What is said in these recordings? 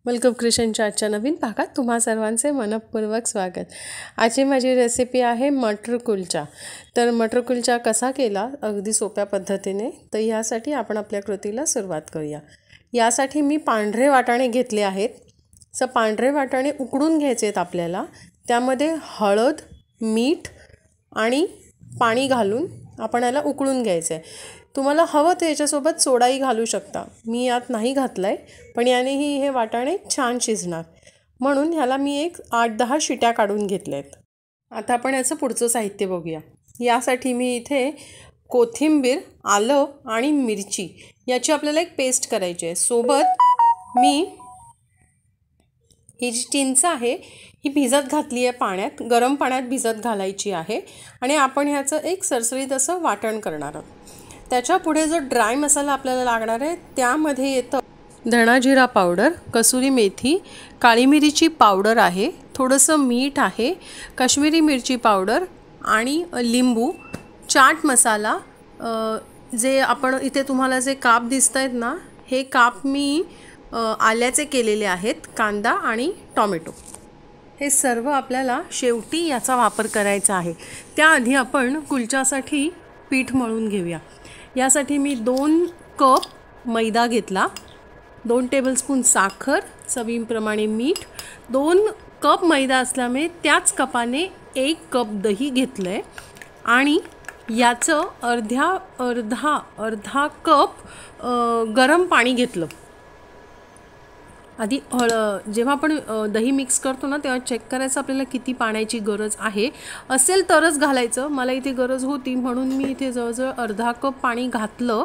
Welcome क्रिशनच्या आजच्या नवीन भागात तुम्हा सर्वांचे मनपूर्वक स्वागत। आजची माझी रेसिपी आहे मटर कुलचा। तर मटर कुलचा कसा केला अगदी सोप्या पद्धतीने, तर यासाठी आपण आपल्या कृतीला सुरुवात करूया। यासाठी मी पांढरे वाटाणे घेतले आहेत। पांढरे वाटाणे उकडून घ्यायचे आहेत आपल्याला। त्यामध्ये हळद, मीठ आणि पाणी घालून आपण याला उकळून घ्यायचं आहे। तुम्हाला हवं तर याच्यासोबत सोडाही घालू शकता, मी यात नाही घातलाय, पण यानेही हे वाटाणे छान शिजणार, म्हणून ह्याला मी एक 8-10 शिट्या काढून घेतल्यात। आता आपण याचं पुढचं साहित्य बघूया। यासाठी मी इथे कोथिंबीर, आलं आणि मिरची याची आपल्याला एक पेस्ट करायची आहे। सोबत मी ही जी चिंच आहे ही भिजत घातली आहे पाण्यात, गरम पाण्यात भिजत घालायची आहे आणि आपण ह्याचं एक सरसरीत असं वाटण करणार आहोत। त्याच्या पुढे जो ड्राय मसाला आपल्याला लागणार आहे त्यामध्ये येतं धणा जिरा पावडर, कसुरी मेथी, काळी मिरीची पावडर आहे, थोडंसं मीठ आहे, काश्मीरी मिरची पावडर आणि लिंबू, चाट मसाला, जे आपण इथे तुम्हाला जे काप दिसत आहेत ना, हे काप मी आल्याचे केलेले आहेत, कांदा आणि टोमॅटो। हे सर्व आपल्याला शेवटी याचा वापर करायचा आहे। त्याआधी आपण कुलच्यासाठी पीठ मळून घेऊया। यासाठी मी 2 कप मैदा घेतला, 2 टेबलस्पून साखर, चवीप्रमाणे मीठ, 2 कप मैदा असल्यामुळे त्याच कपाने 1 कप दही घेतलंय आणि याचं अर्धा कप गरम पाणी घेतलं। आधी जेव्हा आपण दही मिक्स करतो ना तेव्हा चेक करायचं आपल्याला किती पाण्याची गरज आहे, असेल तरच घालायचं। मला इथे गरज होती म्हणून मी इथे जवळजवळ अर्धा कप पाणी घातलं,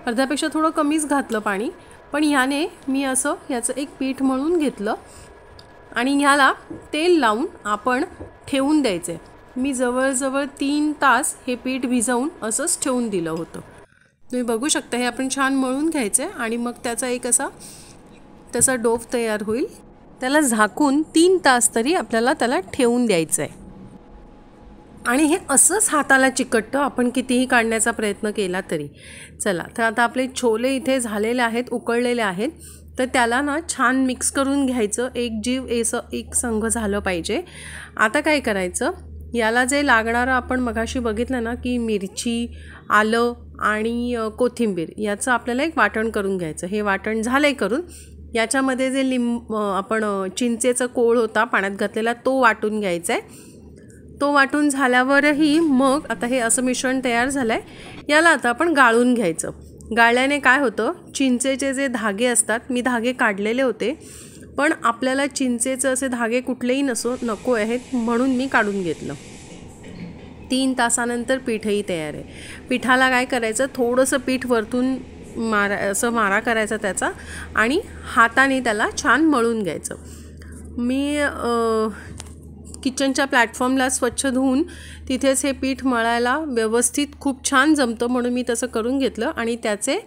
अर्ध्यापेक्षा थोडं कमीच घातलं पाणी, पण ह्याने मी असं याचं एक पीठ मळून घेतलं आणि ह्याला तेल लावून आपण ठेवून द्यायचं आहे। मी जवळजवळ 3 तास हे पीठ भिजवून असंच ठेवून दिलं होतं। तुम्ही बघू शकता हे आपण छान मळून घ्यायचं आहे आणि मग त्याचा एक असा तसा डोव तयार होईल। त्याला झाकून 3 तास तरी आपल्याला त्याला ठेवून द्यायचं आहे आणि हे असंच हाताला चिकटतं आपण कितीही काढण्याचा प्रयत्न केला तरी। चला, तर आता आपले छोले इथे झालेले आहेत, उकळलेले आहेत, तर त्याला ना छान मिक्स करून घ्यायचं, एक जीव एक संघ झालं पाहिजे। आता काय करायचं, याला जे लागणारं आपण मगाशी बघितलं ना की मिरची, आलं आणि कोथिंबीर याचं आपल्याला एक वाटण करून घ्यायचं। हे वाटण झालंय करून, याच्यामध्ये जे आपण चिंचेचा कोळ होता पाण्यात घातलेला तो वाटून घ्यायचा आहे। तो वाटून झाल्यावरही मग आता हे असं मिश्रण तयार झालं आहे, याला आता आपण गाळून घ्यायचं। गाळल्याने काय होतं, चिंचेचे जे धागे असतात, मी धागे काढलेले होते पण आपल्याला चिंचेचे असे धागे कुठलेही नको आहेत म्हणून मी काढून घेतलं। 3 तासानंतर पीठही तयार आहे। पिठाला काय करायचं, थोडंसं पीठ वरतून मारा करायचा त्याचा आणि हाताने त्याला छान मळून घ्यायचं। मी किचनच्या प्लॅटफॉर्मला स्वच्छ धुवून तिथेच हे पीठ मळायला व्यवस्थित खूप छान जमतं म्हणून मी तसं करून घेतलं आणि त्याचे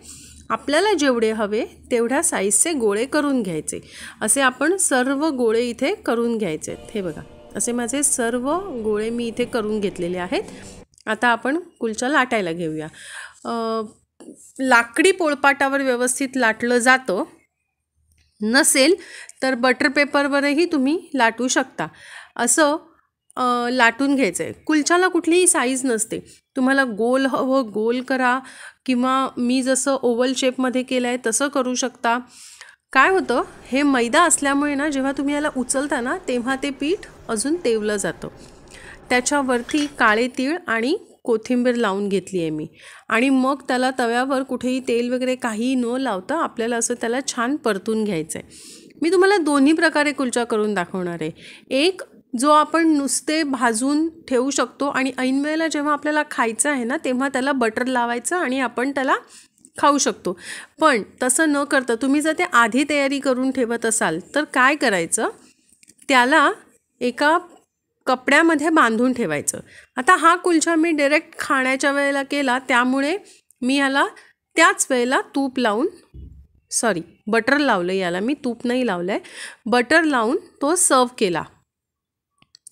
आपल्याला जेवढे हवे तेवढ्या साईजचे गोळे करून घ्यायचे। असे आपण सर्व गोळे इथे करून घ्यायचे। हे बघा, असे माझे सर्व गोळे मी इथे करून घेतलेले आहेत। आता आपण कुलचा लाटायला घेऊया। लाकडी पोळपाटावर व्यवस्थित लाटलं जातं, नसेल तर बटर पेपरवरही तुम्ही लाटू शकता। असं लाटून घ्यायचं आहे। कुलच्याला कुठलीही साईज नसते, तुम्हाला गोल हवं गोल करा किंवा मी जसं ओव्हल शेपमध्ये केलं आहे तसं करू शकता। काय होतं, हे मैदा असल्यामुळे ना जेव्हा तुम्ही याला उचलता ना तेव्हा ते पीठ अजून तेवलं जातं। त्याच्यावरती काळे तीळ आणि कोथिंबीर लावून घेतली आहे मी आणि मग त्याला तव्यावर कुठेही तेल वगैरे काही न लावता आपल्याला असं त्याला छान परतून घ्यायचं आहे। मी तुम्हाला दोन्ही प्रकारे कुलचा करून दाखवणार आहे। एक जो आपण नुसते भाजून ठेवू शकतो आणि ऐन वेळेला जेव्हा आपल्याला खायचं आहे ना तेव्हा त्याला बटर लावायचं आणि आपण त्याला खाऊ शकतो। पण तसं न करता तुम्ही जर ते आधी तयारी करून ठेवत असाल तर काय करायचं, त्याला एका कपड्यामध्ये बांधून ठेवायचं। आता हा कुलचा मी डायरेक्ट खाण्याच्या वेळेला केला त्यामुळे मी याला त्याच वेळेला बटर लावलं, याला मी तूप नाही लावलं आहे, बटर लावून तो सर्व केला।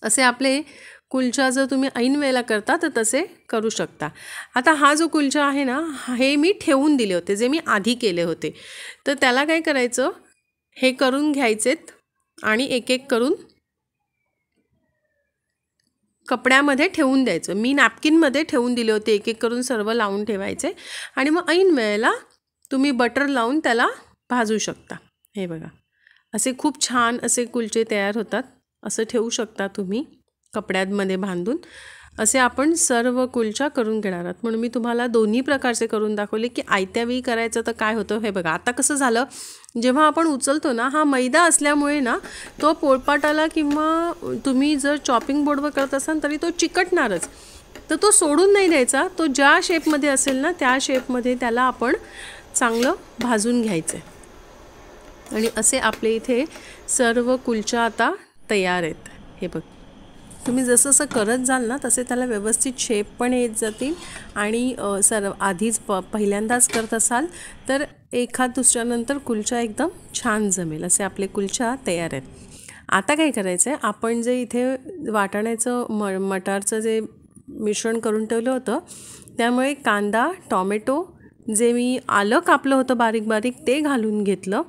असे आपले कुलचा जर तुम्ही ऐन वेळेला करता तर तसे करू शकता। आता हा जो कुलचा आहे ना हे मी ठेवून दिले होते जे मी आधी केले होते, तर त्याला काय करायचं, हे करून घ्यायचेत आणि एक एक करून कपड्यामध्ये ठेवून द्यायचं. मी नॅपकिनमध्ये ठेवून दिले होते, एक एक करून सर्व लावून ठेवायचे आणि मग ऐन वेळेला तुम्ही बटर लावून त्याला भाजू शकता. हे बघा, असे खूप छान असे कुलचे तयार होतात. असं ठेवू शकता तुम्ही कपड्यांमध्ये बांधून. असे आपण सर्व कुलचा करून घेणार आहोत. म्हणून मी तुम्हाला दोन्ही प्रकारचे करून दाखवले की आयत्या वेळी करायचं तर काय होतं. हे बघा, आता कसं झालं, जेव्हा आपण उचलतो ना, हा मैदा असल्यामुळे ना तो पोळपाटाला किंवा तुम्ही जर चॉपिंग बोर्डवर करत असाल तरी तो चिकटणारच. तर तो सोडून नाही द्यायचा. तो ज्या शेपमध्ये असेल ना त्या शेपमध्ये त्याला आपण चांगलं भाजून घ्यायचं आहे. आणि असे आपले इथे सर्व कुलचा आता तयार आहेत. हे बघ, तुम्ही जसं जसं करत जाल ना तसे त्याला व्यवस्थित शेप पण येत जातील आणि आधीच पहिल्यांदाच करत असाल तर एखाद दुसऱ्यानंतर कुलचा एकदम छान जमेल. असे आपले कुलचा तयार आहेत. आता काय करायचं आहे, आपण जे इथे वाटाण्याचं मटारचं जे मिश्रण करून ठेवलं होतं त्यामुळे कांदा, टॉमॅटो, जे मी आलं कापलं होतं बारीक बारीक ते घालून घेतलं.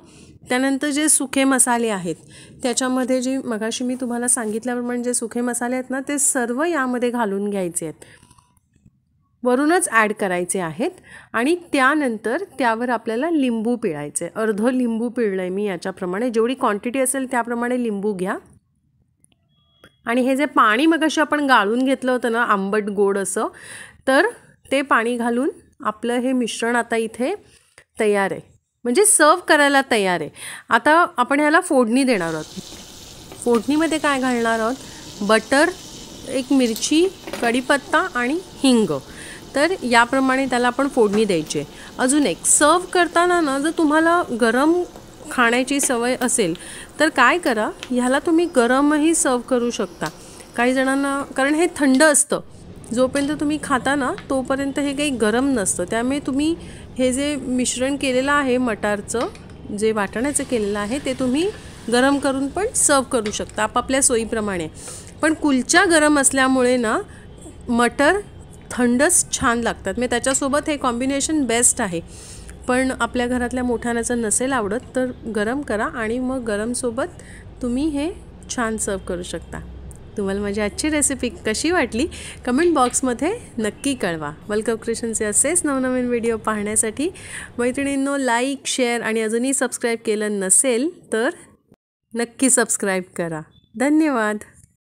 त्यानंतर जे सुखे मसाले आहेत त्याच्यामध्ये जे मगाशी मी तुम्हाला सांगितल्याप्रमाणे जे सुखे मसाले आहेत ना ते सर्व यामध्ये घालून घ्यायचे आहेत, वरूनच ॲड करायचे आहेत. आणि त्यानंतर त्यावर आपल्याला लिंबू पिळायचे. अर्ध लिंबू पिळलं आहे मी. याच्याप्रमाणे जेवढी क्वांटिटी असेल त्याप्रमाणे लिंबू घ्या. आणि हे जे पाणी मगाशी आपण गाळून घेतलं होतं ना आंबट गोड असं, तर ते पाणी घालून आपलं हे मिश्रण आता इथे तयार आहे, म्हणजे सर्व करायला तयार आहे. आता आपण ह्याला फोडणी देणार आहोत. फोडणीमध्ये काय घालणार आहोत, बटर, एक मिरची, कढीपत्ता आणि हिंग. तर याप्रमाणे त्याला आपण फोडणी द्यायची आहे. अजून एक, सर्व करताना ना जर तुम्हाला गरम खाण्याची सवय असेल तर काय करा, ह्याला तुम्ही गरमही सर्व करू शकता. काही जणांना, कारण हे थंड असतं, जोपर्यंत तुम्ही खाता ना तोपर्यंत हे काही गरम नसतं. त्यामुळे तुम्ही हे जे मिश्रण केलेलं आहे मटारचं, जे वाटाण्याचं केलेलं आहे ते तुम्ही गरम करून पण सर्व करू शकता आपापल्या सोयीप्रमाणे. पण कुलचा गरम असल्यामुळे ना मटर थंडच छान लागतात. मी त्याच्यासोबत हे कॉम्बिनेशन बेस्ट आहे. पण आपल्या घरातल्या मोठ्यानाचं नसेल आवडत तर गरम करा आणि मग गरमसोबत तुम्ही हे छान सर्व करू शकता. तुम्हाला माझी आजची रेसिपी कशी वाटली कमेंट बॉक्समध्ये नक्की कळवा. वेलकम क्रिएशनचे असेच नवनवीन व्हिडिओ पाहण्यासाठी मैत्रिणींनो लाईक, शेअर आणि अजूनही सबस्क्राईब केलं नसेल तर नक्की सबस्क्राईब करा. धन्यवाद.